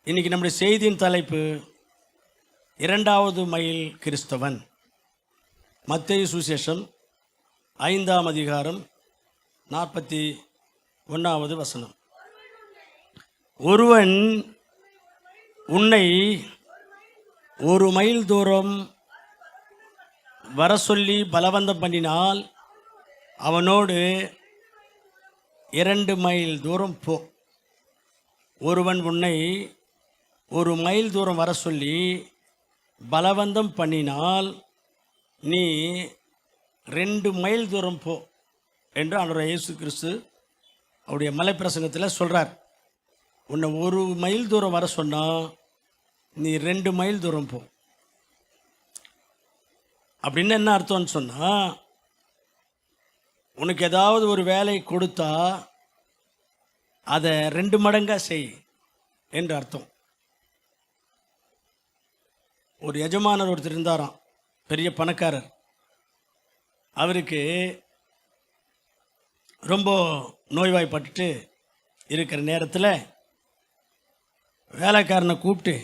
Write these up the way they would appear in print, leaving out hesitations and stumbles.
இன்னைக்கு நம்முடைய செய்தியின் தலைப்பு இரண்டாவது மைல் கிறிஸ்தவன். மத்தேயு சுவிசேஷம் 5ஆம் அதிகாரம் 41வது வசனம். ஒருவன் உன்னை ஒரு மைல் தூரம் வர சொல்லி பலவந்தம் பண்ணினால் அவனோடு 2 மைல் தூரம் போ. ஒருவன் உன்னை ஒரு மைல் தூரம் வர சொல்லி பலவந்தம் பண்ணினால் நீ 2 மைல் தூரம் போ என்று ஆண்டவர் இயேசு கிறிஸ்து அவருடைய மலைப்பிரசங்கத்தில் சொல்கிறார். உன்னை ஒரு மைல் தூரம் வர சொன்னால் நீ 2 மைல் தூரம் போ. அப்படின்னு என்ன அர்த்தம்னு சொன்னால், உனக்கு ஏதாவது ஒரு வேலை கொடுத்தா அதை 2 மடங்காக செய் என்று அர்த்தம். ஒரு எஜமானர் ஒருத்தர் இருந்தாராம், பெரிய பணக்காரர். அவருக்கு ரொம்ப நோய்வாய்ப்பட்டு இருக்கிற நேரத்தில் வேலைக்காரனை கூப்பிட்டு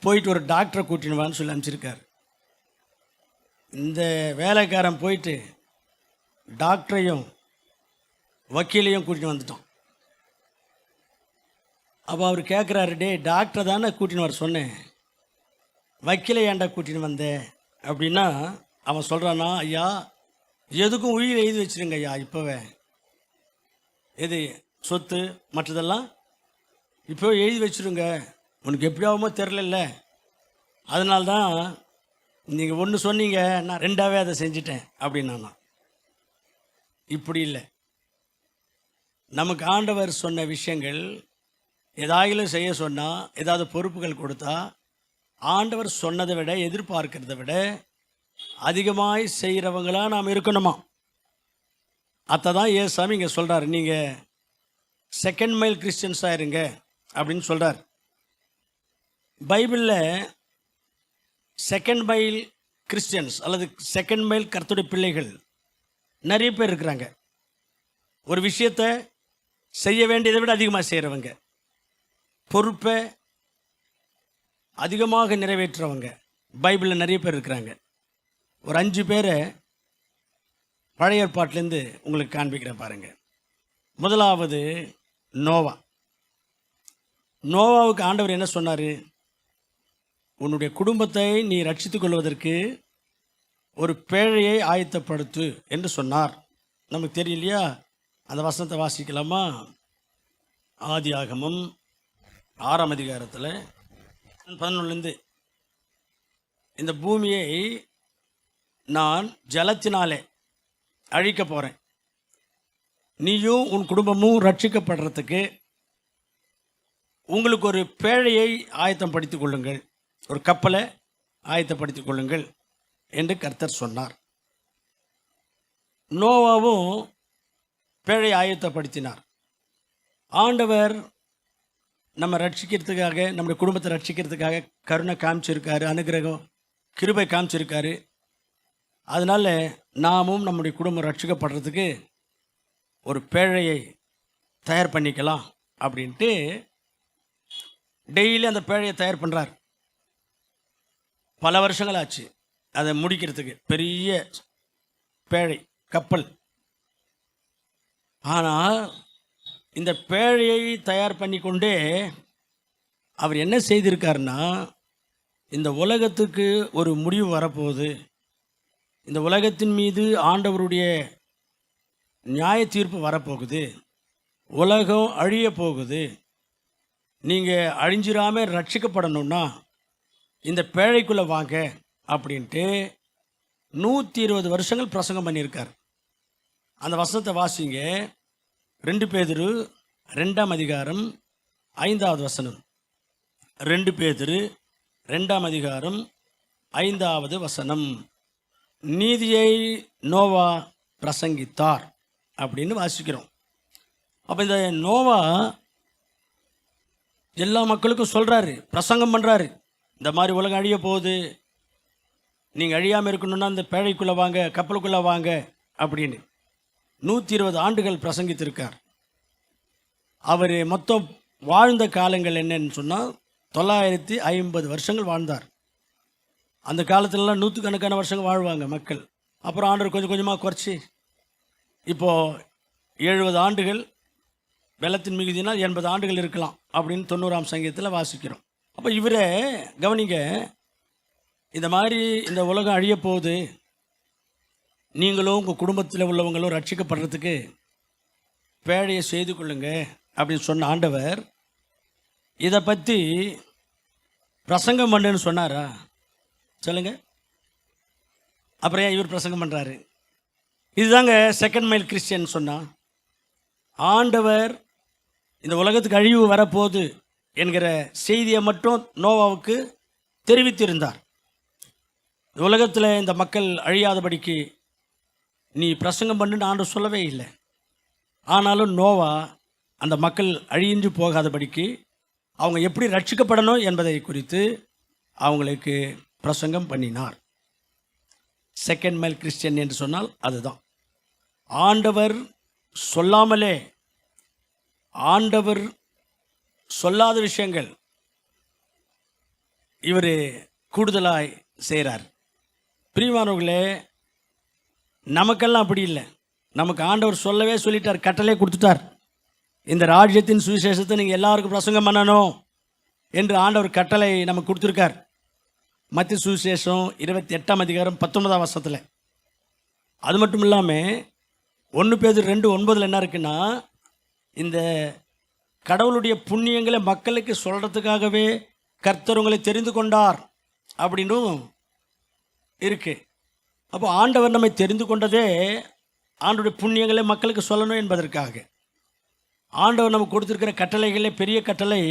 போயிட்டு ஒரு டாக்டரை கூட்டினுவான்னு சொல்லி அனுப்பிச்சிருக்கார். இந்த வேலைக்காரன் போயிட்டு டாக்டரையும் வக்கீலையும் கூட்டின்னு வந்துட்டான். அப்போ அவர் கேட்குறாரு, டே டாக்டரை தானே கூட்டின்னு வர சொன்னேன், வக்கீலை ஏன்டா கூட்டின்னு வந்தேன் அப்படின்னா, அவன் சொல்கிறானா, ஐயா எதுக்கும் உயிர் எழுதி வச்சுருங்க ஐயா, இப்போவே எது சொத்து மற்றதெல்லாம் இப்போ எழுதி வச்சுருங்க, உனக்கு எப்படியாவுமோ தெரில, அதனால்தான் நீங்கள் ஒன்று சொன்னீங்க, நான் 2ஆவே அதை செஞ்சிட்டேன் அப்படின்னா. இப்படி இல்லை. நமக்கு ஆண்டவர் சொன்ன விஷயங்கள் ஏதாயிலும் செய்ய சொன்னால், ஏதாவது பொறுப்புகள் கொடுத்தா, ஆண்டவர் சொன்னதை விட எதிர்பார்க்கிறத விட அதிகமாய் செய்கிறவங்களாக நாம் இருக்கணுமா. அதை தான் ஏசாமி இங்கே சொல்கிறார், நீங்கள் 2nd மைல் கிறிஸ்டியன்ஸாக இருங்க அப்படின்னு சொல்கிறார். பைபிளில் 2nd மைல் கிறிஸ்டியன்ஸ் அல்லது 2nd மைல் கர்த்தருடைய பிள்ளைகள் நிறைய பேர் இருக்கிறாங்க. ஒரு விஷயத்தை செய்ய வேண்டியதை விட அதிகமாக செய்கிறவங்க, பொறுப்பை அதிகமாக நிறைவேற்றுறவங்க பைபிளில் நிறைய பேர் இருக்கிறாங்க. ஒரு 5 பேரை பழைய ஏற்பாட்டிலேருந்து உங்களுக்கு காண்பிக்கிறேன் பாருங்கள். முதலாவது நோவா. நோவாவுக்கு ஆண்டவர் என்ன சொன்னார்? உன்னுடைய குடும்பத்தை நீ ரட்சித்துக் கொள்வதற்கு ஒரு பேழையை ஆயத்தப்படுத்து என்று சொன்னார். நமக்கு தெரியலையா? அந்த வசனத்தை வாசிக்கலாமா? ஆதியாகமம் 6ஆம் அதிகாரத்தில் 11லேருந்து, இந்த பூமியை நான் ஜலத்தினாலே அழிக்க போகிறேன், நீயும் உன் குடும்பமும் ரட்சிக்கப்படுறதுக்கு உங்களுக்கு ஒரு பேழையை ஆயத்தப்படுத்திக் கொள்ளுங்கள், ஒரு கப்பலை ஆயத்தப்படுத்திக் கொள்ளுங்கள் என்று கர்த்தர் சொன்னார். நோவாவும் பேழை ஆயத்தப்படுத்தினார். ஆண்டவர் நம்ம ரட்சிக்கிறதுக்காக, நம்முடைய குடும்பத்தை ரட்சிக்கிறதுக்காக கருணை காமிச்சிருக்காரு, அனுகிரகம் கிருபை காமிச்சிருக்காரு. அதனால் நாமும் நம்முடைய குடும்பம் ரட்சிக்கப்படுறதுக்கு ஒரு பேழையை தயார் பண்ணிக்கலாம் அப்படின்ட்டு டெய்லி அந்த பேழையை தயார் பண்ணுறார். பல வருஷங்கள் ஆச்சு அதை முடிக்கிறதுக்கு, பெரிய பேழை கப்பல். ஆனால் இந்த பேழையை தயார் பண்ணி கொண்டே அவர் என்ன செய்திருக்காருன்னா, இந்த உலகத்துக்கு ஒரு முடிவு வரப்போகுது, இந்த உலகத்தின் மீது ஆண்டவருடைய நியாய தீர்ப்பு வரப்போகுது, உலகம் அழிய போகுது, நீங்கள் அழிஞ்சிராமல் ரட்சிக்கப்படணும்னா இந்த பேழைக்குள்ளே வாங்க அப்படின்ட்டு 120 வருஷங்கள் பிரசங்கம் பண்ணியிருக்கார். அந்த வசனத்தை வாசிங்க. 2 பேதுரு 2ஆம் அதிகாரம் 5வது வசனம். 2 பேதுரு 2ஆம் அதிகாரம் 5வது வசனம். நீதியை நோவா பிரசங்கித்தார் அப்படின்னு வாசிக்கிறோம். அப்போ இந்த நோவா எல்லா மக்களுக்கும் சொல்கிறாரு, பிரசங்கம் பண்ணுறாரு, இந்த மாதிரி உலகம் அழிய போகுது, நீங்கள் அழியாமல் இருக்கணும்னா இந்த பேழைக்குள்ளே வாங்க, கப்பலுக்குள்ளே வாங்க அப்படின்னு 120 ஆண்டுகள் பிரசங்கித்திருக்கார். அவர் மொத்தம் வாழ்ந்த காலங்கள் என்னன்னு சொன்னால் 950 வருஷங்கள் வாழ்ந்தார். அந்த காலத்துலலாம் நூற்றுக்கணக்கான வருஷங்கள் வாழ்வாங்க மக்கள். அப்புறம் ஆண்டவர் கொஞ்சம் கொஞ்சமாக குறைச்சி இப்போது 70 ஆண்டுகள், வெள்ளத்தின் மிகுதினால் 80 ஆண்டுகள் இருக்கலாம் அப்படின்னு 90ஆம் சங்கீதத்தில் வாசிக்கிறோம். அப்போ இவரே கவனிங்க, இந்த மாதிரி இந்த உலகம் அழிய போகுது, நீங்களும் உங்கள் குடும்பத்தில் உள்ளவங்களும் ரட்சிக்கப்படுறதுக்கு வேலையை செய்து கொள்ளுங்க அப்படின்னு சொன்ன ஆண்டவர் இதை பற்றி பிரசங்கம் பண்ணுன்னு சொன்னாரா? சொல்லுங்க. அப்புறம் ஏன் இவர் பிரசங்கம் பண்ணுறாரு? இதுதாங்க செகண்ட் மைல் கிறிஸ்டியன் சொன்னா. ஆண்டவர் இந்த உலகத்துக்கு அழிவு வரப்போகுது என்கிற செய்தியை மட்டும் நோவாவுக்கு தெரிவித்திருந்தார். உலகத்தில் இந்த மக்கள் அழியாதபடிக்கு நீ பிரசங்கம் பண்ணுன்னு ஆண்டவர் சொல்லவே இல்லை. ஆனாலும் நோவா அந்த மக்கள் அழியின்றி போகாதபடிக்கு அவங்க எப்படி ரட்சிக்கப்படணும் என்பதை குறித்து அவங்களுக்கு பிரசங்கம் பண்ணினார். செகண்ட் மைல் கிறிஸ்டியன் என்று சொன்னால் அதுதான். ஆண்டவர் சொல்லாமலே, ஆண்டவர் சொல்லாத விஷயங்கள் இவர் கூடுதலாய் செய்கிறார். பிரியமானவர்களே, நமக்கெல்லாம் அப்படி இல்லை. நமக்கு ஆண்டவர் சொல்லவே சொல்லிட்டார், கட்டளை கொடுத்துட்டார். இந்த ராஜ்யத்தின் சுவிசேஷத்தை நீங்கள் எல்லாருக்கும் பிரசங்கம் பண்ணணும் என்று ஆண்டவர் கட்டளை நமக்கு கொடுத்துருக்கார். மத்திய சுவிசேஷம் 28ஆம் அதிகாரம் 19ஆம் வசனத்தில். அது மட்டும் இல்லாமல் 1 பேதுரு 2:9 என்ன இருக்குன்னா, இந்த கடவுளுடைய புண்ணியங்களை மக்களுக்கு சொல்கிறதுக்காகவே கர்த்தர் உங்களை தெரிந்து கொண்டார் அப்படின்னும் இருக்குது. அப்போ ஆண்டவர் நம்மை தெரிந்து கொண்டதே ஆண்டவருடைய புண்ணியங்களை மக்களுக்கு சொல்லணும் என்பதற்காக. ஆண்டவர் நமக்கு கொடுத்துருக்கிற கட்டளைகளே பெரிய கட்டளை,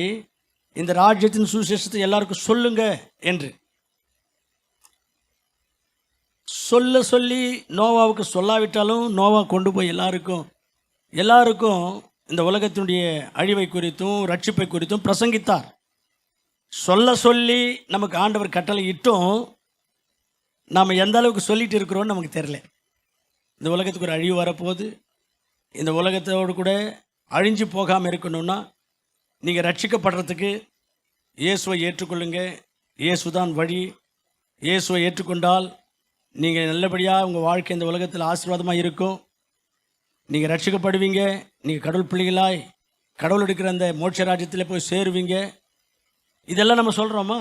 இந்த ராஜ்யத்தின் சுவிசேஷத்தை எல்லாருக்கும் சொல்லுங்க என்று. சொல்லி நோவாவுக்கு சொல்லாவிட்டாலும் நோவா கொண்டு போய் எல்லாருக்கும் இந்த உலகத்தினுடைய அழிவை குறித்தும் ரட்சிப்பை குறித்தும் பிரசங்கித்தார். சொல்லி நமக்கு ஆண்டவர் கட்டளை இட்டும் நாம் எந்த அளவுக்கு சொல்லிட்டு இருக்கிறோன்னு நமக்கு தெரியல. இந்த உலகத்துக்கு ஒரு அழிவு வரப்போகுது. இந்த உலகத்தோடு கூட அழிஞ்சு போகாமல் இருக்கணும்னா நீங்கள் ரட்சிக்கப்படுறதுக்கு இயேசுவை ஏற்றுக்கொள்ளுங்க. இயேசு தான் வழி. இயேசுவை ஏற்றுக்கொண்டால் நீங்கள் நல்லபடியாக உங்கள் வாழ்க்கை இந்த உலகத்தில் ஆசீர்வாதமாக இருக்கும். நீங்கள் ரட்சிக்கப்படுவீங்க. நீங்கள் கடவுள் பிள்ளைகளாய் கடவுள் எடுக்கிற அந்த மோட்ச ராஜ்யத்தில் போய் சேருவீங்க. இதெல்லாம் நம்ம சொல்கிறோமா?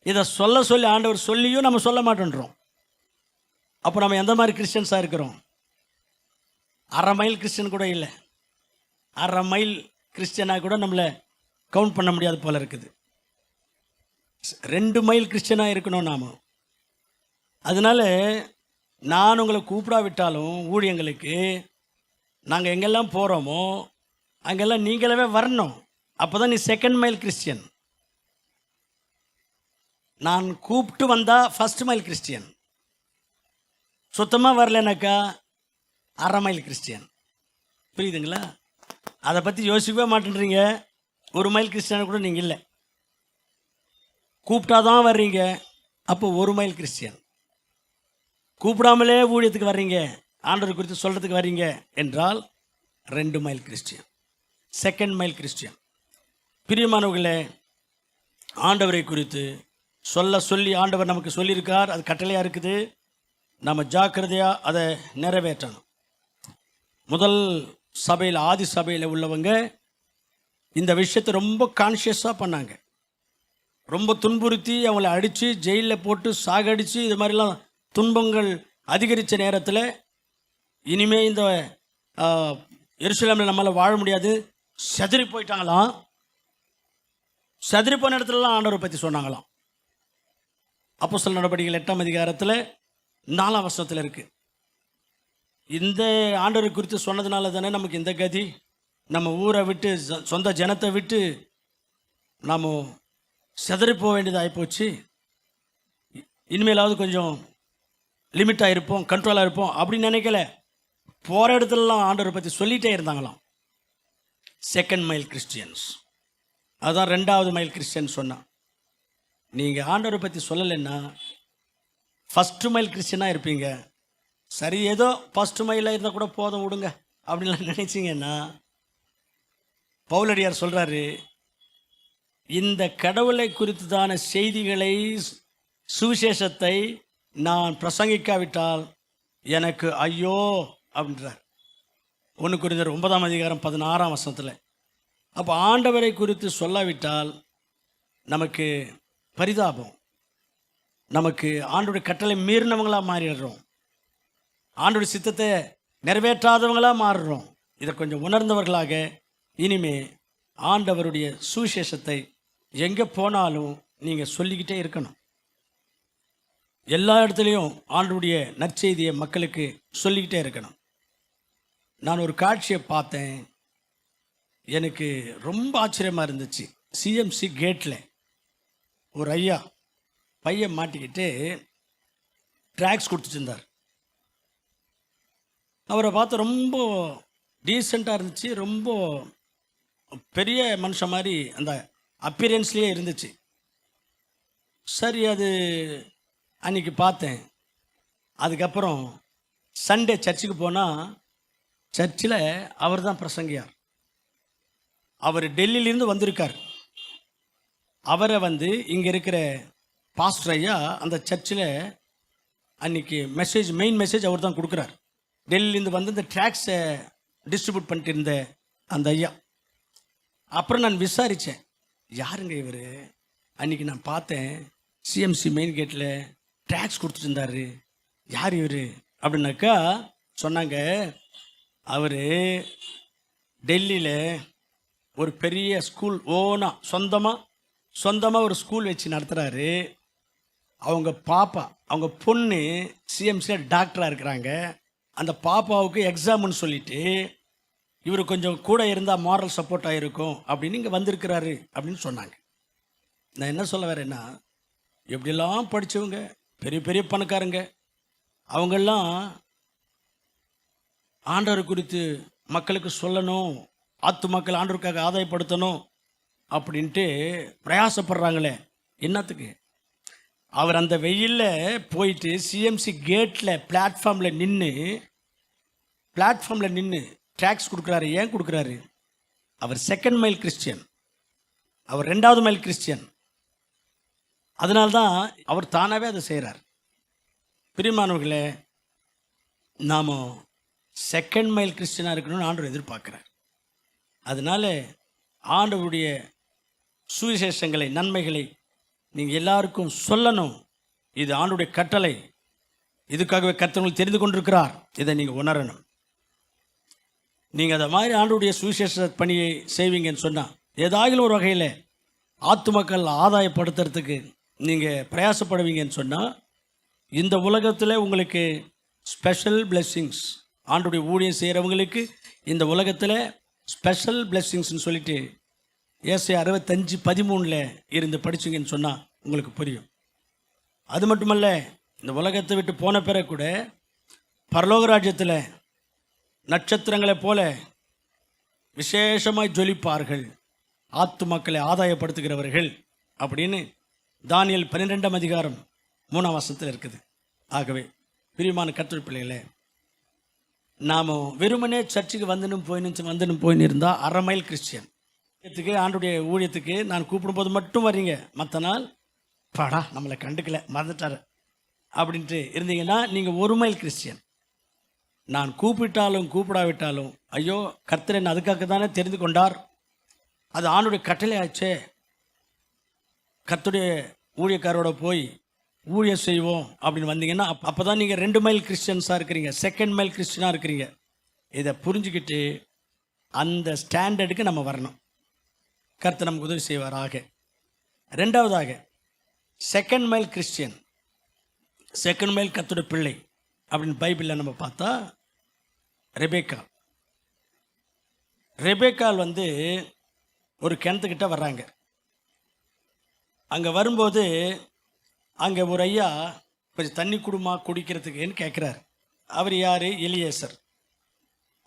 இதை சொல்லி ஆண்டவர் சொல்லியும் நம்ம சொல்ல மாட்டேன்றோம். அப்போ நம்ம எந்த மாதிரி கிறிஸ்டியன்ஸாக இருக்கிறோம்? அரை மைல் கிறிஸ்டியன் கூட இல்லை. அரை மைல் கிறிஸ்டியனாக கூட நம்மளை கவுண்ட் பண்ண முடியாது போல இருக்குது. 2 மைல் கிறிஸ்டியனாக இருக்கணும் நாம். அதனால் நான் உங்களை கூப்பிடாவிட்டாலும் ஊழியங்களுக்கு நாங்கள் எங்கெல்லாம் போகிறோமோ அங்கெல்லாம் நீங்களவே வரணும். அப்போ தான் நீ செகண்ட் மைல் கிறிஸ்டியன். நான் கூப்பிட்டு வந்தால் ஃபஸ்ட் மைல் கிறிஸ்டியன். சுத்தமாக வரலனாக்கா அரை மைல் கிறிஸ்டியன். புரியுதுங்களா? அதை பற்றி யோசிக்கவே மாட்டேன்றீங்க. 1 மைல் கிறிஸ்டியன் கூட நீங்கள் இல்லை. கூப்பிட்டாதான் வர்றீங்க, அப்போ 1 மைல் கிறிஸ்டியன். கூப்பிடாமலே ஊழியத்துக்கு வர்றீங்க, ஆண்டவர் குறித்து சொல்கிறதுக்கு வர்றீங்க என்றால் 2 mile Christian, second mile Christian. பிரியமானவர்களே, ஆண்டவரை குறித்து சொல்லி ஆண்டவர் நமக்கு சொல்லியிருக்கார். அது கட்டளையாக இருக்குது. நம்ம ஜாக்கிரதையாக அதை நிறைவேற்றணும். முதல் சபையில், ஆதி சபையில் உள்ளவங்க இந்த விஷயத்தை ரொம்ப கான்ஷியஸாக பண்ணாங்க. ரொம்ப துன்புறுத்தி அவங்கள அடித்து ஜெயிலில் போட்டு சாகடித்து இது மாதிரிலாம் துன்பங்கள் அதிகரித்த நேரத்தில் இனிமேல் இந்த எருசலேமில் நம்மளால் வாழ முடியாது, செதறி போயிட்டாங்களாம். செதறி போன இடத்துலலாம் ஆண்டவரை பற்றி சொன்னாங்களாம். அப்போஸ்தலர் நடவடிக்கைகள் 8ஆம் அதிகாரத்தில் 4ஆம் வசனத்தில் இருக்குது. இந்த ஆண்டவரை குறித்து சொன்னதுனால தானே நமக்கு இந்த கதி. நம்ம ஊரை விட்டு, சொந்த ஜனத்தை விட்டு நாம் செதறி போக வேண்டியது ஆகிப்போச்சு. இனிமேலாவது கொஞ்சம் லிமிட்டாக இருப்போம், கண்ட்ரோலாக இருப்போம் அப்படின்னு நினைக்கல. போகிற இடத்துலலாம் ஆண்டவரை பற்றி சொல்லிகிட்டே இருந்தாங்களாம். Second mile Christians. அதுதான் 2வது மைல் கிறிஸ்டியன் சொன்னான். நீங்கள் ஆண்டவரை பற்றி சொல்லலைன்னா ஃபஸ்ட்டு மைல் கிறிஸ்டியனாக இருப்பீங்க. சரி, ஏதோ ஃபஸ்ட்டு மைலில் இருந்தால் கூட போதும் விடுங்க அப்படின்லாம் நினச்சிங்கன்னா பவுலடியார் சொல்கிறாரு, இந்த கடவுளை குறித்ததான செய்திகளை, சுவிசேஷத்தை நான் பிரசங்கிக்காவிட்டால் எனக்கு ஐயோ அப்படின்றார். 1 கொரிந்தியர் 9:16. அப்போ ஆண்டவரை குறித்து சொல்லாவிட்டால் நமக்கு பரிதாபம், நமக்கு ஆண்டோடைய கட்டளை மீறினவங்களாக மாறிடுறோம், ஆண்டோடைய சித்தத்தை நிறைவேற்றாதவங்களாக மாறுறோம். இதை கொஞ்சம் உணர்ந்தவர்களாக இனிமே ஆண்டவருடைய சுவிசேஷத்தை எங்கே போனாலும் நீங்கள் சொல்லிக்கிட்டே இருக்கணும். எல்லா இடத்துலையும் ஆண்டவருடைய நற்செய்தியை மக்களுக்கு சொல்லிக்கிட்டே இருக்கணும். நான் ஒரு காட்சியை பார்த்தேன், எனக்கு ரொம்ப ஆச்சரியமாக இருந்துச்சு. சிஎம்சி கேட்டில் ஒரு ஐயா பையன் மாட்டிக்கிட்டு ட்ராக்ஸ் கொடுத்துட்டு இருந்தார். அவரை பார்த்து ரொம்ப டீசெண்டாக இருந்துச்சு, ரொம்ப பெரிய மனுஷன் மாதிரி அந்த அப்பியரன்ஸ்லேயே இருந்துச்சு. சரி, அது அன்றைக்கி பார்த்தேன். அதுக்கப்புறம் சண்டே சர்ச்சுக்கு போனால் சர்ச்சில் அவர் தான் பிரசங்கியார். அவர் டெல்லியிலேருந்து வந்திருக்கார். அவரை இங்கே இருக்கிற பாஸ்டர் ஐயா அந்த சர்ச்சில் அன்றைக்கி மெயின் மெசேஜ் அவர் தான் கொடுக்குறார். டெல்லியிலேருந்து இந்த ட்ராக்ஸை டிஸ்ட்ரிபியூட் பண்ணிட்டு இருந்த அந்த ஐயா. அப்புறம் நான் விசாரித்தேன், யாருங்க இவர்? அன்றைக்கி நான் பார்த்தேன் சிஎம்சி மெயின் கேட்டில் ட்ராக்ஸ் கொடுத்துட்டு இருந்தார், யார் இவர் அப்படின்னாக்கா சொன்னாங்க, அவர் டெல்லியில் ஒரு பெரிய ஸ்கூல் சொந்தமாக ஒரு ஸ்கூல் வச்சு நடத்துகிறாரு. அவங்க பாப்பா, அவங்க பொண்ணு சிஎம்சியில் டாக்டராக இருக்கிறாங்க. அந்த பாப்பாவுக்கு எக்ஸாம்னு சொல்லிட்டு இவர் கொஞ்சம் கூட இருந்தால் மாரல் சப்போர்ட்டாக இருக்கும் அப்படின்னு இங்கே வந்திருக்கிறாரு அப்படின்னு சொன்னாங்க. நான் என்ன சொல்ல வரேன்னா, எப்படிலாம் படித்தவங்க, பெரிய பெரிய பணக்காரங்க, அவங்கெல்லாம் ஆண்டவர் குறித்து மக்களுக்கு சொல்லணும், மக்கள் ஆண்டவருக்காக ஆதாயப்படுத்தணும் அப்படின்ட்டு பிரயாசப்படுறாங்களே, என்னத்துக்கு? அவர் அந்த வெயிலில் போயிட்டு சிஎம்சி கேட்டில் பிளாட்ஃபார்மில் நின்று ட்ராக்ஸ் கொடுக்குறாரு. ஏன் கொடுக்குறாரு? அவர் செகண்ட் மைல் கிறிஸ்டியன், அவர் 2வது மைல் கிறிஸ்டியன். அதனால்தான் அவர் தானாகவே அதை செய்கிறார். பிரியமானவர்களே, நாம் செகண்ட் மைல் கிறிஸ்டியனாக இருக்கணும்னு ஆண்டவர் எதிர்பார்க்குறார். அதனால் ஆண்டவருடைய சுவிசேஷங்களை, நன்மைகளை நீங்கள் எல்லாருக்கும் சொல்லணும். இது ஆண்டவருடைய கட்டளை. இதுக்காகவே கர்த்தர் தெரிந்து கொண்டிருக்கிறார். இதை நீங்கள் உணரணும். நீங்கள் அதை மாதிரி ஆண்டவருடைய சுவிசேஷ பணியை செய்வீங்கன்னு சொன்னால், ஏதாகிலும் ஒரு வகையில் மக்கள் ஆதாயப்படுத்துறதுக்கு நீங்கள் பிரயாசப்படுவீங்கன்னு சொன்னால், இந்த உலகத்தில் உங்களுக்கு ஸ்பெஷல் பிளெஸ்ஸிங்ஸ், ஆண்டவருடைய ஊழியம் செய்கிறவங்களுக்கு இந்த உலகத்தில் ஸ்பெஷல் பிளெஸ்ஸிங்ஸ்னு சொல்லிட்டு ஏசாயா 65:13 இருந்து படிச்சிங்கன்னு சொன்னால் உங்களுக்கு புரியும். அது மட்டுமல்ல, இந்த உலகத்தை விட்டு போன பிறகு கூட பரலோக ராஜ்யத்தில் நட்சத்திரங்களைப் போல விசேஷமாய் ஜொலிப்பார்கள் மக்களை ஆதாயப்படுத்துகிறவர்கள் அப்படின்னு தானியேல் 12:3 இருக்குது. ஆகவே பிரியமான கர்த்தர் பிள்ளைகளே, நாம் வெறுமனே சர்ச்சுக்கு வந்துன்னு போயின்னு இருந்தால் 1/2 மைல் கிறிஸ்டியன். ஆண்டுடைய ஊழியத்துக்கு நான் கூப்பிடும்போது மட்டும் வர்றீங்க, மற்ற நாள் பாடா நம்மளை கண்டுக்கல, மறந்துட்டார் அப்படின்ட்டு இருந்தீங்கன்னா நீங்கள் 1 மைல் கிறிஸ்டியன். நான் கூப்பிட்டாலும் கூப்பிடாவிட்டாலும், ஐயோ கர்த்தர் என்ன அதுக்காக தானே தெரிந்து கொண்டார், அது ஆண்டுடைய கட்டளை ஆச்சே, கர்த்தருடைய ஊழியக்காரோட போய் ஊழியம் செய்வோம் அப்படின்னு வந்தீங்கன்னா அப்போ தான் நீங்கள் 2 மைல் கிறிஸ்டியன்ஸாக இருக்கிறீங்க, செகண்ட் மைல் கிறிஸ்டியனாக இருக்கிறீங்க. இதை புரிஞ்சுக்கிட்டு அந்த ஸ்டாண்டர்டுக்கு நம்ம வரணும். கர்த்தர் நமக்கு உதவி செய்வாராக. 2வதாக second mile Christian, second mile கர்த்தருடைய பிள்ளை அப்படின்னு பைபிளில் நம்ம பார்த்தா ரெபேக்கால் ஒரு கிணத்துக்கிட்ட வர்றாங்க. அங்கே வரும்போது அங்கே ஒரு ஐயா கொஞ்சம் தண்ணி குடுமா குடிக்கிறதுக்குன்னு கேட்குறாரு. அவர் யார்? எலியேசர்.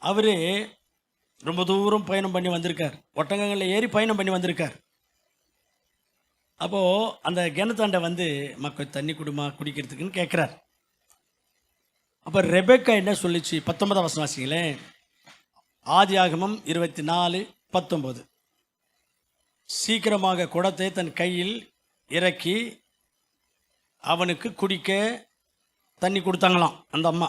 அவர் ரொம்ப தூரம் பயணம் பண்ணி வந்திருக்கார், ஒட்டகங்களில் ஏறி பயணம் பண்ணி வந்திருக்கார். அப்போது அந்த கிணத்தாண்டை மக்கள் தண்ணி குடுமா குடிக்கிறதுக்குன்னு கேட்குறார். அப்போ ரெபேக்கா என்ன சொல்லிச்சு? 19 வசனம் வாசிங்களேன். ஆதியாகமம் 24:19. சீக்கிரமாக குடத்தை தன் கையில் இறக்கி அவனுக்கு குடிக்க தண்ணி கொடுத்தாங்களாம் அந்த அம்மா.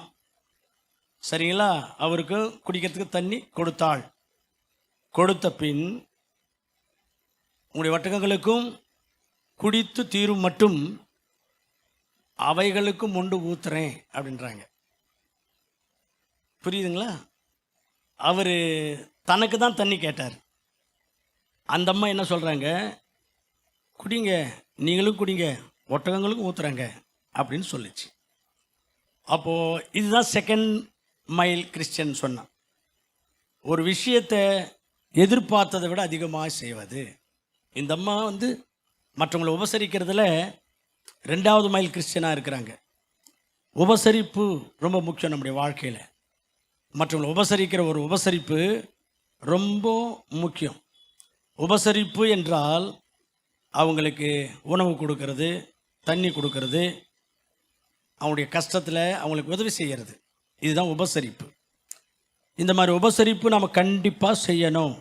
சரிங்களா? அவருக்கு குடிக்கிறதுக்கு தண்ணி கொடுத்தாள். கொடுத்த பின் உங்களுடைய ஒட்டகங்களுக்கும் குடித்து தீரும் மட்டும் அவைகளுக்கும் உண்டு ஊத்துறேன் அப்படின்றாங்க. புரியுதுங்களா? அவர் தனக்கு தான் தண்ணி கேட்டார். அந்த அம்மா என்ன சொல்கிறாங்க, குடிங்க, நீங்களும் குடிங்க, ஒட்டகங்களுக்கும் ஊற்றுறாங்க அப்படின்னு சொல்லிச்சு. அப்போது இதுதான் செகண்ட் மைல் கிறிஸ்டியன் சொன்னான். ஒரு விஷயத்தை எதிர்பார்த்ததை விட அதிகமாக செய்வது. இந்த அம்மா மற்றவங்களை உபசரிக்கிறதுல 2வது மைல் கிறிஸ்டியனாக இருக்கிறாங்க. உபசரிப்பு ரொம்ப முக்கியம் நம்முடைய வாழ்க்கையில். மற்றவங்களை உபசரிக்கிற ஒரு உபசரிப்பு ரொம்ப முக்கியம். உபசரிப்பு என்றால் அவங்களுக்கு உணவு கொடுக்கறது, தண்ணி கொடுக்கறது, அவங்களுடைய கஷ்டத்தில் அவங்களுக்கு உதவி செய்கிறது. இதுதான் உபசரிப்பு. இந்த மாதிரி உபசரிப்பு நம்ம கண்டிப்பாக செய்யணும்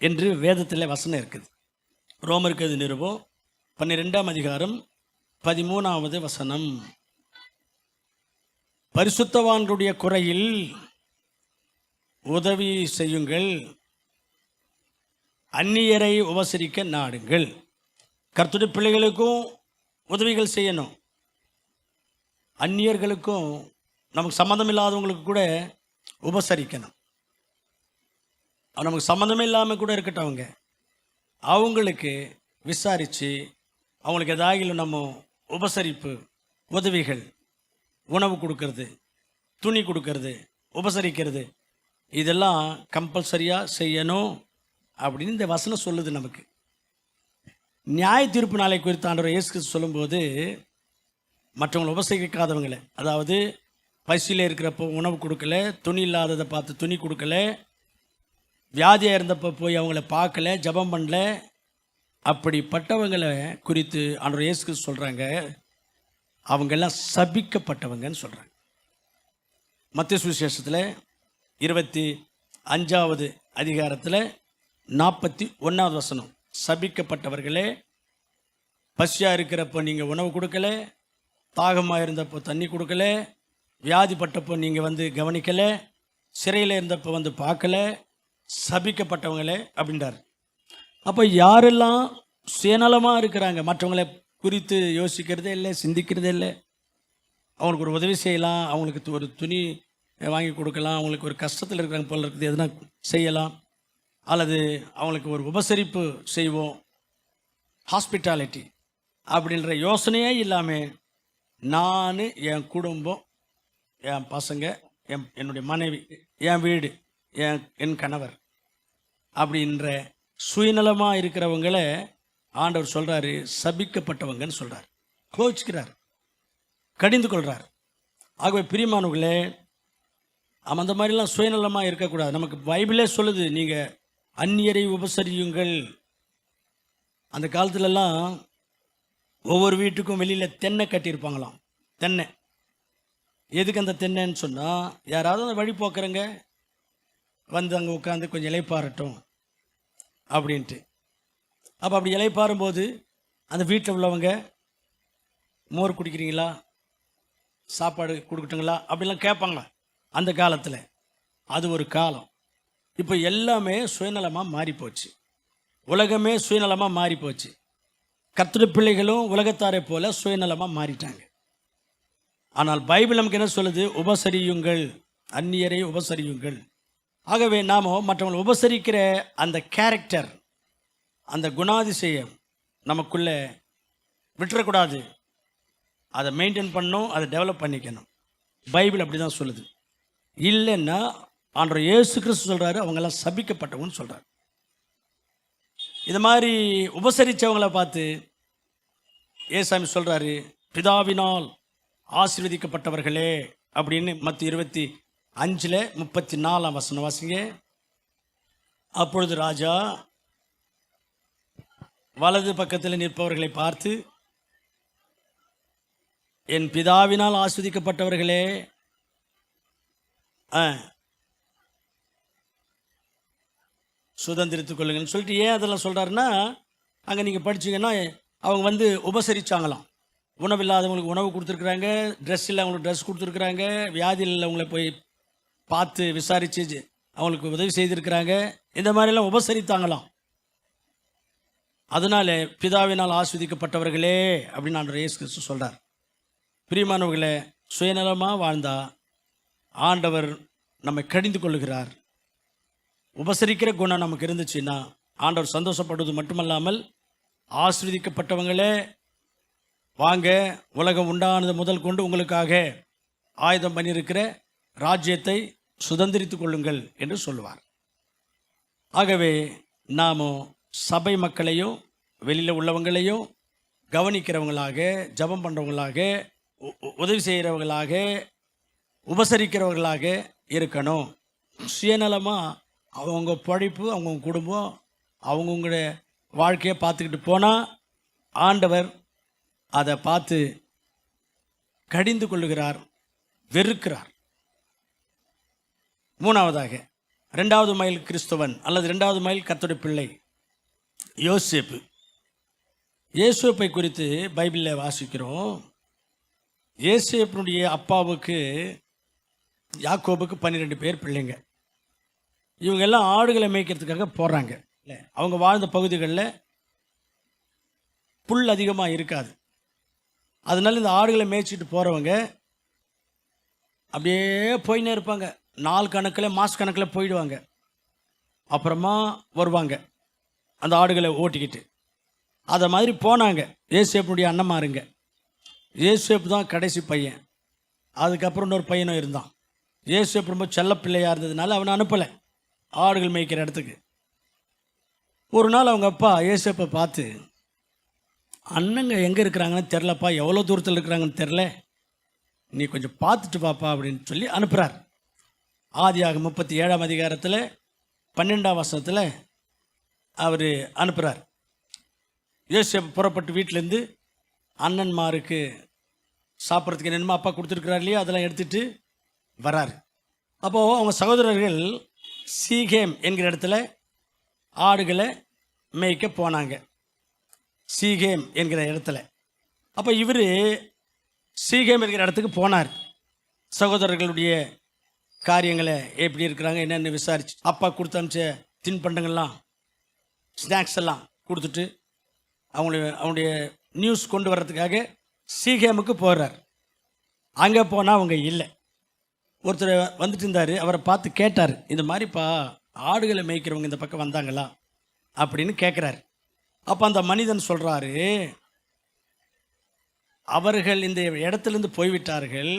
என்று வேதத்தில் வசனம் இருக்குது. ரோமருக்கு நிருபம் 12ஆம் அதிகாரம் 13வது வசனம். பரிசுத்தவான்களுடைய குறையில் உதவி செய்யுங்கள், அந்நியரை உபசரிக்க நாடுங்கள். கர்த்தருடைய பிள்ளைகளுக்கும் உதவிகள் செய்யணும், அந்நியர்களுக்கும் நமக்கு சம்மந்தம் இல்லாதவங்களுக்கு கூட உபசரிக்கணும். நமக்கு சம்மந்தமே இல்லாமல் கூட இருக்கட்டும், அவங்களுக்கு விசாரித்து அவங்களுக்கு ஏதாவது நம்ம உபசரிப்பு உதவிகள், உணவு கொடுக்கறது, துணி கொடுக்கறது, உபசரிக்கிறது, இதெல்லாம் கம்பல்சரியாக செய்யணும் அப்படின்னு இந்த வசனம் சொல்லுது நமக்கு. நியாய தீர்ப்பு நாளை குறித்து ஆண்டவர் இயேசு கிறிஸ்து சொல்லும்போது மற்றவங்களை உபசரிக்காதவங்களை, அதாவது பசியில் இருக்கிறப்போ உணவு கொடுக்கல, துணி இல்லாததை பார்த்து துணி கொடுக்கல, வியாதியாக இருந்தப்போ போய் அவங்கள பார்க்கல, ஜெபம் பண்ணல, அப்படிப்பட்டவங்களை குறித்து ஆண்டவர் இயேசு கிறிஸ்து சொல்கிறாங்க, அவங்கெல்லாம் சபிக்கப்பட்டவங்கன்னு சொல்கிறாங்க. மத்தேயு சுவிசேஷத்தில் 25வது அதிகாரத்தில் 41வது வசனம். சபிக்கப்பட்டவர்களே, பசியாக இருக்கிறப்போ நீங்கள் உணவு கொடுக்கல, தாகமாக இருந்தப்போ தண்ணி கொடுக்கல, வியாதிப்பட்டப்போ நீங்கள் கவனிக்கலை, சிறையில் இருந்தப்போ பார்க்கல, சபிக்கப்பட்டவங்களே அப்படின்றார். அப்போ யாரெல்லாம் சுயநலமாக இருக்கிறாங்க, மற்றவங்களை குறித்து யோசிக்கிறதே இல்லை, சிந்திக்கிறதே இல்லை, அவங்களுக்கு ஒரு உதவி செய்யலாம், அவங்களுக்கு ஒரு துணி வாங்கி கொடுக்கலாம், அவங்களுக்கு ஒரு கஷ்டத்தில் இருக்கிறாங்க போல இருக்குது, எதுனா செய்யலாம், அல்லது அவங்களுக்கு ஒரு உபசரிப்பு செய்வோம், ஹாஸ்பிட்டாலிட்டி அப்படின்ற யோசனையே இல்லாமல் நான், என் குடும்பம், என் பசங்க, என்னுடைய மனைவி, என் வீடு, என் கணவர் அப்படின்ற சுயநலமாக இருக்கிறவங்களை ஆண்டவர் சொல்கிறாரு சபிக்கப்பட்டவங்கன்னு சொல்கிறார். கோச்சிக்கிறார், கடிந்து கொள்கிறார். ஆகவே பிரியமானவர்களே, அந்த மாதிரிலாம் சுயநலமாக இருக்கக்கூடாது. நமக்கு பைபிளே சொல்லுது, நீங்கள் அந்நியரை உபசரியுங்கள். அந்த காலத்துலலாம் ஒவ்வொரு வீட்டுக்கும் வெளியில் தென்னை கட்டியிருப்பாங்களாம். தென்னை எதுக்கு அந்த தென்னைன்னு சொன்னால், யாராவது அந்த வழி போக்குறங்க அங்கே உட்காந்து கொஞ்சம் இலைப்பாரட்டும் அப்படின்ட்டு. அப்போ அப்படி இலைப்பாரும்போது அந்த வீட்டில் உள்ளவங்க மோர் குடிக்கிறீங்களா, சாப்பாடு கொடுக்கட்டுங்களா அப்படிலாம் கேட்பாங்களா அந்த காலத்தில். அது ஒரு காலம். இப்போ எல்லாமே சுயநலமாக மாறிப்போச்சு, உலகமே சுயநலமாக மாறிப்போச்சு. கர்த்தருடைய பிள்ளைகளும் உலகத்தாரை போல சுயநலமாக மாறிட்டாங்க. ஆனால் பைபிள் நமக்கு என்ன சொல்லுது? உபசரியுங்கள், அந்நியரை உபசரியுங்கள். ஆகவே நாம் மற்றவங்களை உபசரிக்கிற அந்த கேரக்டர், அந்த குணாதிசயம் நமக்குள்ளே விட்டுறக்கூடாது. அதை மெயின்டைன் பண்ணணும், அதை டெவலப் பண்ணிக்கணும். பைபிள் அப்படி தான் சொல்லுது. இல்லைன்னா ஆண்டவர் இயேசு கிறிஸ்து சொல்கிறாரு, அவங்கெல்லாம் சபிக்கப்பட்டவங்கன்னு சொல்கிறார். இது மாதிரி உபசரித்தவங்களை பார்த்து ஏசாமி சொல்கிறாரு, பிதாவினால் ஆசீர்வதிக்கப்பட்டவர்களே அப்படின்னு. மத்திய 25:34 வசனம் வாசிங்க. அப்பொழுது ராஜா வலது பக்கத்தில் நிற்பவர்களை பார்த்து, என் பிதாவினால் ஆஸ்வதிக்கப்பட்டவர்களே, சுதந்திரித்துக் கொள்ளுங்கன்னு சொல்லிட்டு. ஏன் அதெல்லாம் சொல்கிறாருன்னா, அங்கே நீங்கள் படிச்சீங்கன்னா அவங்க வந்து உபசரிச்சாங்களாம். உணவில்லாதவங்களுக்கு உணவு கொடுத்துருக்குறாங்க, ட்ரெஸ் இல்லாதவங்களுக்கு ட்ரெஸ் கொடுத்துருக்குறாங்க, வியாதி இல்லவங்களை போய் பார்த்து விசாரித்து அவங்களுக்கு உதவி செய்திருக்கிறாங்க. இந்த மாதிரிலாம் உபசரித்தாங்களாம். அதனால பிதாவினால் ஆஸ்வதிக்கப்பட்டவர்களே அப்படின்னு ஆண்டவர் இயேசு கிறிஸ்து சொல்கிறார். பிரியமானவர்களே, சுயநலமாக வாழ்ந்தா ஆண்டவர் நம்மை கடிந்து கொள்ளுகிறார். உபசரிக்கிற குணம் நமக்கு இருந்துச்சுன்னா ஆண்டவர் சந்தோஷப்படுவது மட்டுமல்லாமல், ஆஸ்வதிக்கப்பட்டவங்களே வாங்க, உலகம் உண்டானது முதல் கொண்டு உங்களுக்காக ஆயுதம் பண்ணியிருக்கிற ராஜ்யத்தை சுதந்திரித்து கொள்ளுங்கள் என்று சொல்லுவார். ஆகவே நாமும் சபை மக்களையும் வெளியில் உள்ளவங்களையும் கவனிக்கிறவங்களாக, ஜபம் பண்ணுறவங்களாக, உதவி செய்கிறவங்களாக, உபசரிக்கிறவர்களாக இருக்கணும். சுயநலமாக அவங்க பழிப்பு, அவங்க குடும்பம், அவங்கவுங்கள வாழ்க்கையை பார்த்துக்கிட்டு போனால் ஆண்டவர் அதை பார்த்து கடிந்து கொள்ளுகிறார், வெறுக்கிறார். மூணாவதாக, 2வது மைல் கிறிஸ்தவன் அல்லது 2வது மைல் கர்த்தருடைய பிள்ளை யோசேப்பு. யோசேப்பை குறித்து பைபிளில் வாசிக்கிறோம். யோசேப்பினுடைய அப்பாவுக்கு, யாக்கோபுக்கு 12 பேர் பிள்ளைங்க. இவங்க எல்லாம் ஆடுகளை மேய்க்கிறதுக்காக போகிறாங்க. இல்லை, அவங்க வாழ்ந்த பகுதிகளில் புல் அதிகமாக இருக்காது. அதனால இந்த ஆடுகளை மேய்ச்சிட்டு போகிறவங்க அப்படியே போயினே இருப்பாங்க. நாள் கணக்கில், மாத கணக்கில் போயிடுவாங்க. அப்புறமா வருவாங்க அந்த ஆடுகளை ஓட்டிக்கிட்டு. அதை மாதிரி போனாங்க யோசேப்புடைய அண்ணன்மாருங்க. யோசேப்பு தான் கடைசி பையன். அதுக்கப்புறம் இன்னொரு பையனும் இருந்தான். யோசேப்பு ரொம்ப செல்ல பிள்ளையாக இருந்ததுனால அவனை அனுப்பலை ஆடுகள் மேய்க்கிற இடத்துக்கு. ஒரு நாள் அவங்க அப்பா யோசேப்பை பார்த்து, அண்ணங்க எங்கே இருக்கிறாங்கன்னு தெரிலப்பா, எவ்வளோ தூரத்தில் இருக்கிறாங்கன்னு தெரில, நீ கொஞ்சம் பார்த்துட்டு பாப்பா அப்படின்னு சொல்லி அனுப்புகிறார். ஆதியாகமம் 37ஆம் அதிகாரத்தில் 12ஆம் வசனத்தில் அவர் அனுப்புகிறார். யோசேப்பு புறப்பட்டு வீட்டிலேருந்து அண்ணன்மாருக்கு சாப்பிட்றதுக்கு என்னென்னமோ அப்பா கொடுத்துருக்குறாரு இல்லையா, அதெல்லாம் எடுத்துகிட்டு வராரு. அப்போது அவங்க சகோதரர்கள் சீகேம் என்கிற இடத்துல ஆடுகளை மேய்க்க போனாங்க. சீகேம் என்கிற இடத்துல. அப்போ இவர் சீகேம் என்கிற இடத்துக்கு போனார். சகோதரர்களுடைய காரியங்களை எப்படி இருக்கிறாங்க என்னென்னு விசாரிச்சு, அப்பா கொடுத்து அனுப்பிச்ச தின்பண்டங்கள்லாம், ஸ்நாக்ஸ் எல்லாம் கொடுத்துட்டு அவங்களுடைய நியூஸ் கொண்டு வர்றதுக்காக சீகேமுக்கு போகிறார். அங்கே போனால் அவங்க இல்லை. ஒருத்தர் வந்துட்டு இருந்தார். அவரை பார்த்து கேட்டார், இந்த மாதிரிப்பா ஆடுகளை மேய்க்கிறவங்க இந்த பக்கம் வந்தாங்களா அப்படின்னு கேட்குறாரு. அப்போ அந்த மனிதன் சொல்கிறாரு, அவர்கள் இந்த இடத்துலேருந்து போய்விட்டார்கள்,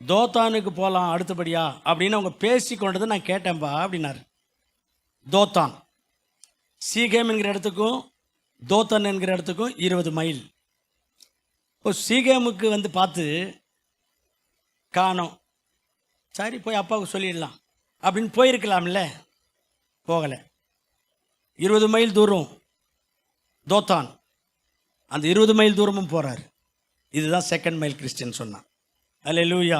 தோத்தானுக்கு போகலாம் அடுத்தபடியா அப்படின்னு அவங்க பேசி கொண்டதை நான் கேட்டேன்பா அப்படின்னாரு. தோத்தான், சீகேம் என்கிற இடத்துக்கும் தோத்தான் என்கிற இடத்துக்கும் 20 மைல். இப்போ சீகேமுக்கு வந்து பார்த்து காணோம், சரி போய் அப்பாவுக்கு சொல்லிடலாம் அப்படின்னு போயிருக்கலாம்ல, போகலை. 20 மைல் தூரம் தோத்தான், அந்த 20 மைல் தூரமும் போகிறார். இதுதான் 2nd மைல் கிறிஸ்டியன் சொன்னான். அல்லேலூயா.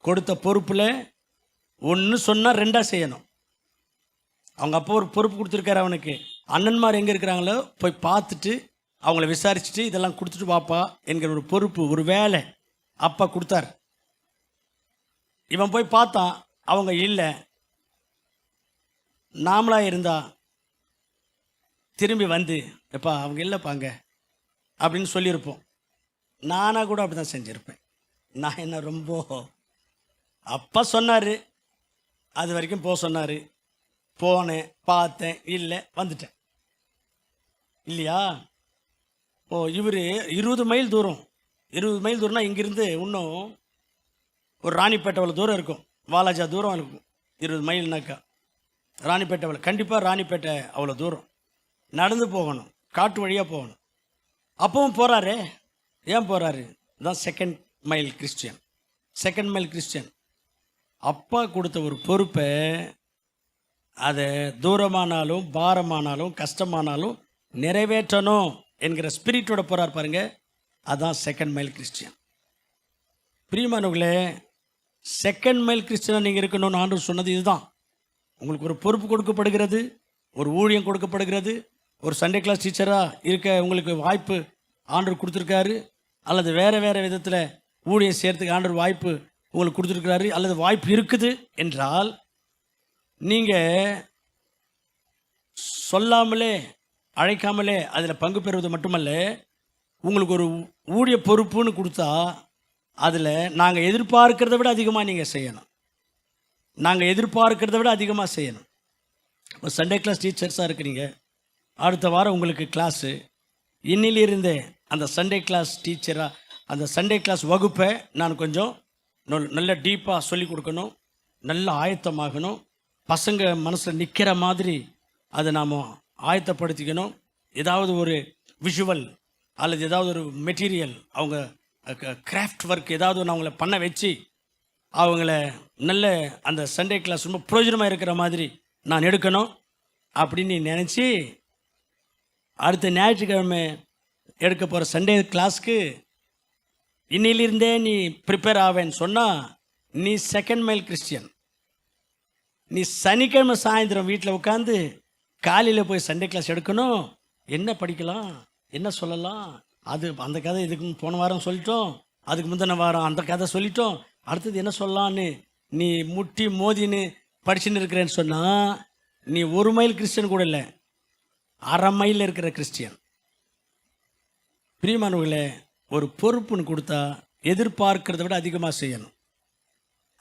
கொடுத்த பொறுப்பில் ஒன்று சொன்னால் 2ஆக செய்யணும். அவங்க அப்பா ஒரு பொறுப்பு கொடுத்துருக்காரு அவனுக்கு. அண்ணன்மார் எங்கே இருக்கிறாங்களோ போய் பார்த்துட்டு அவங்கள விசாரிச்சுட்டு இதெல்லாம் கொடுத்துட்டு வாப்பா என்கிற ஒரு பொறுப்பு, ஒரு வேலை அப்பா கொடுத்தார். இவன் போய் பார்த்தான், அவங்க இல்லை. நாமளாக இருந்தா திரும்பி வந்து, எப்பா அவங்க இல்லைப்பாங்க அப்படின்னு சொல்லியிருப்போம். நானாக கூட அப்படி தான் செஞ்சுருப்பேன். நான் என்ன ரொம்ப, அப்பா சொன்னார், அது வரைக்கும் போக சொன்னார், போனேன், பார்த்தேன், இல்லை, வந்துட்டேன் இல்லையா. ஓ, இவர் 20 மைல் தூரம், 20 மைல் தூரம்னா இங்கிருந்து இன்னும் ஒரு ராணிப்பேட்டை அவ்வளோ தூரம் இருக்கும், வாலாஜா தூரம் இருக்கும். 20 மைல்னாக்கா ராணிப்பேட்டை அவ்வளோ, கண்டிப்பாக ராணிப்பேட்டை அவ்வளோ தூரம் நடந்து போகணும், காட்டு வழியாக போகணும். அப்பவும் போகிறாரே, ஏன் போகிறாரு? தான் 2nd mile Christian. 2nd mile Christian அப்பா கொடுத்த ஒரு பொறுப்பை அதை தூரமானாலும் பாரமானாலும் கஷ்டமானாலும் நிறைவேற்றணும் என்கிற ஸ்பிரிட்டோட போகிறார் பாருங்க. அதுதான் 2nd மைல் கிறிஸ்டியன். பிரியமானவர்களே, 2nd மைல் கிறிஸ்டியனாக நீங்கள் இருக்கணும்னு ஆண்டவர் சொன்னது இதுதான். உங்களுக்கு ஒரு பொறுப்பு கொடுக்கப்படுகிறது, ஒரு ஊழியம் கொடுக்கப்படுகிறது, ஒரு சண்டே கிளாஸ் டீச்சராக இருக்க உங்களுக்கு வாய்ப்பு ஆண்டவர் கொடுத்துருக்காரு, அல்லது வேறு விதத்தில் ஊழியம் செய்கிறதுக்கு ஆண்டவர் வாய்ப்பு உங்களுக்கு கொடுத்துருக்கிறாரு, அல்லது வாய்ப்பு இருக்குது என்றால் நீங்கள் சொல்லாமலே அழைக்காமலே அதில் பங்கு பெறுவது மட்டுமல்ல, உங்களுக்கு ஒரு ஊழிய பொறுப்புன்னு கொடுத்தா அதில் நாங்கள் எதிர்பார்க்கிறத விட அதிகமாக நீங்கள் செய்யணும். நாங்கள் எதிர்பார்க்கிறத விட அதிகமாக செய்யணும். இப்போ சண்டே கிளாஸ் டீச்சர்ஸாக இருக்கிறீங்க, அடுத்த வாரம் உங்களுக்கு கிளாஸு. இன்னிலிருந்தே அந்த சண்டே கிளாஸ் டீச்சராக அந்த சண்டே கிளாஸ் வகுப்பை நான் கொஞ்சம் நல்ல டீப்பாக சொல்லி கொடுக்கணும், நல்ல ஆயத்தமாகணும். பசங்க மனசில் நிற்கிற மாதிரி அதை நாம் ஆயத்தப்படுத்திக்கணும். ஏதாவது ஒரு விஷுவல் அல்லது ஏதாவது ஒரு மெட்டீரியல், அவங்க கிராஃப்ட் ஒர்க் ஏதாவது ஒன்று அவங்கள பண்ண வச்சு அவங்கள நல்ல அந்த சண்டே கிளாஸ் ரொம்ப பிரயோஜனமாக இருக்கிற மாதிரி நான் எடுக்கணும் அப்படின்னு நினச்சி அடுத்த ஞாயிற்றுக்கிழமை எடுக்க போகிற சண்டே கிளாஸ்க்கு இன்னிலிருந்தே நீ ப்ரிப்பேர் ஆவேன்னு சொன்னால் நீ செகண்ட் மைல் கிறிஸ்டியன். நீ சனிக்கிழமை சாயந்தரம் வீட்டில் உட்காந்து காலையில் போய் சண்டே கிளாஸ் எடுக்கணும். என்ன படிக்கலாம், என்ன சொல்லலாம், அது அந்த கதை இதுக்கு போன வாரம் சொல்லிட்டோம், அதுக்கு முந்தின வாரம் அந்த கதை சொல்லிட்டோம், அடுத்தது என்ன சொல்லலான்னு நீ முட்டி மோதின்னு படிச்சுன்னு இருக்கிறேன்னு சொன்னால் நீ 1 மைல் கிறிஸ்டியன் கூட இல்லை, 1/2 மைலில் இருக்கிற கிறிஸ்டியன். பிரியமானவர்களே, ஒரு பொறுப்புன்னு கொடுத்தா எதிர்பார்க்கிறத விட அதிகமாக செய்யணும்.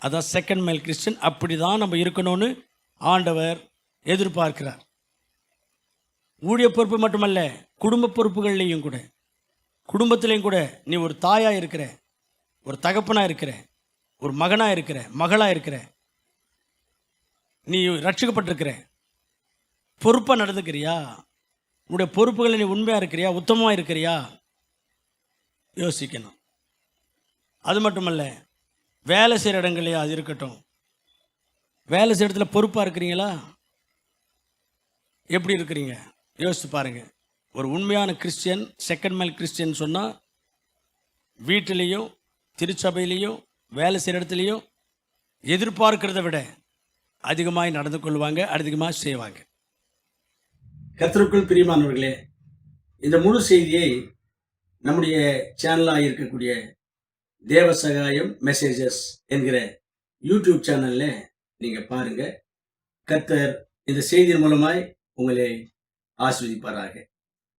அதான் செகண்ட் மைல் கிறிஸ்டியன். அப்படி தான் நம்ம இருக்கணும்னு ஆண்டவர் எதிர்பார்க்கிறார். ஊழிய பொறுப்பு மட்டுமல்ல, குடும்ப பொறுப்புகள்லேயும் கூட, குடும்பத்திலையும் கூட நீ ஒரு தாயாக இருக்கிற, ஒரு தகப்பனாக இருக்கிற, ஒரு மகனாக இருக்கிற, மகளாக இருக்கிற, நீ ரட்சிக்கப்பட்டிருக்கிற, பொறுப்பாக நடந்துக்கிறியா, உன்னுடைய பொறுப்புகளை நீ உண்மையாக இருக்கிறியா, உத்தமமாக இருக்கிறியா யோசிக்கணும். அது மட்டுமல்ல, வேலை செய்கிற இடங்களையே அது இருக்கட்டும், வேலை செய்கிற இடத்துல பொறுப்பாக இருக்கிறீங்களா, எப்படி இருக்கிறீங்க யோசித்து பாருங்கள். ஒரு உண்மையான கிறிஸ்டியன், செகண்ட் மைல் கிறிஸ்டியன் சொன்னால் வீட்டிலையும் திருச்சபையிலையும் வேலை செய்கிற இடத்துலையும் எதிர்பார்க்கிறத விட அதிகமாக நடந்து கொள்வாங்க, அதிகமாக செய்வாங்க. கர்த்தருக்குள் பிரியமானவர்களே, இந்த முழு செய்தியை நம்முடைய சேனலாக இருக்கக்கூடிய தேவசகாயம் மெசேஜஸ் என்கிற யூடியூப் சேனலில் நீங்கள் பாருங்கள். கர்த்தர் இந்த செய்தியின் மூலமாய் உங்களை ஆசீர்வதிப்பாராக.